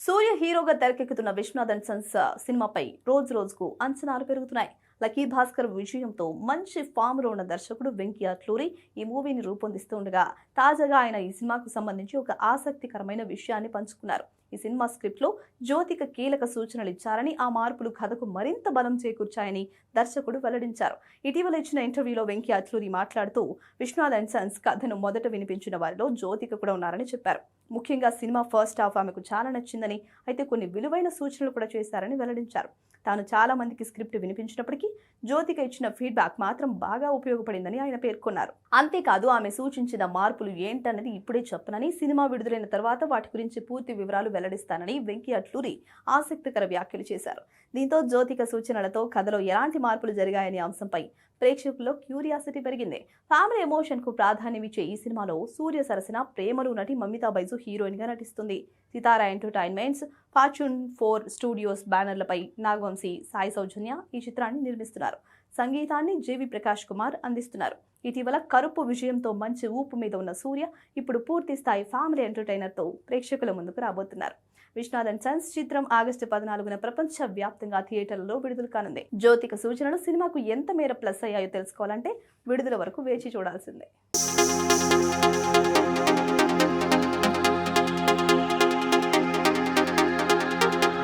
సూర్య హీరోగా తెరకెక్కుతున్న Vishwanath and Sons సినిమాపై రోజు రోజుకు అంచనాలు పెరుగుతున్నాయి. లక్కీ భాస్కర్ విజయంతో మంచి ఫామ్ లో ఉన్న దర్శకుడు వెంకీ అట్లూరి ఈ మూవీని రూపొందిస్తూ ఉండగా తాజాగా ఆయన ఈ సినిమాకు సంబంధించి ఒక ఆసక్తికరమైన విషయాన్ని పంచుకున్నారు. ఈ సినిమా స్క్రిప్ట్ లో జ్యోతిక కీలక సూచనలు ఇచ్చారని, ఆ మార్పులు కథకు మరింత బలం చేకూర్చాయని దర్శకుడు వెల్లడించారు. ఇటీవల ఇచ్చిన ఇంటర్వ్యూలో వెంకీ అట్లూరి మాట్లాడుతూ విశ్వనాథ్ అండ్ సన్స్ కథను మొదట వినిపించిన వారిలో జ్యోతిక కూడా ఉన్నారని చెప్పారు. ముఖ్యంగా సినిమా ఫస్ట్ హాఫ్ ఆమెకు చాలా నచ్చిందని, అయితే కొన్ని విలువైన సూచనలు కూడా చేశారని వెల్లడించారు. తాను చాలా మందికి స్క్రిప్ట్ వినిపించినప్పటికీ జ్యోతిక ఇచ్చిన ఫీడ్బ్యాక్ మాత్రం బాగా ఉపయోగపడిందని ఆయన పేర్కొన్నారు. అంతేకాదు, ఆమె సూచించిన మార్పులు ఏంటన్నది ఇప్పుడే చెప్పనని, సినిమా విడుదలైన తర్వాత వాటి గురించి పూర్తి వివరాలు వెల్లడిస్తానని వెంకీ అట్లూరి ఆసక్తికర వ్యాఖ్యలు చేశారు. దీంతో జ్యోతిక సూచనలతో కథలో ఎలాంటి మార్పులు జరిగాయనే అంశంపై ప్రేక్షకుల్లో క్యూరియాసిటీ పెరిగింది. ఫ్యామిలీ ఎమోషన్ కు ప్రాధాన్యమిచ్చే ఈ సినిమాలో సూర్య సరసన ప్రేమలు నటి మమితా బైజు హీరోయిన్ గా నటిస్తుంది. సితారా ఎంటర్టైన్మెంట్స్, ఫార్చ్యూన్ 4 స్టూడియోస్ బ్యానర్లపై నాగవంశీ, సాయి సౌజన్య ఈ చిత్రాన్ని నిర్మిస్తున్నారు. సంగీతాన్ని జేవి ప్రకాష్ కుమార్ అందిస్తున్నారు. ఇటీవల కరుపు విజయంతో మంచి ఊపు మీద ఉన్న సూర్య ఇప్పుడు పూర్తి స్థాయి ఫ్యామిలీ ఎంటర్టైనర్ తో ప్రేక్షకుల ముందుకు రాబోతున్నారు. విశ్వనాథ్ అండ్ సన్స్ చిత్రం ఆగస్టు 14న ప్రపంచ వ్యాప్తంగా థియేటర్లలో విడుదల కానుంది. జ్యోతిక సూచనలు సినిమాకు ఎంత మేర ప్లస్ అయ్యాయో తెలుసుకోవాలంటే విడుదల వరకు వేచి చూడాల్సిందే.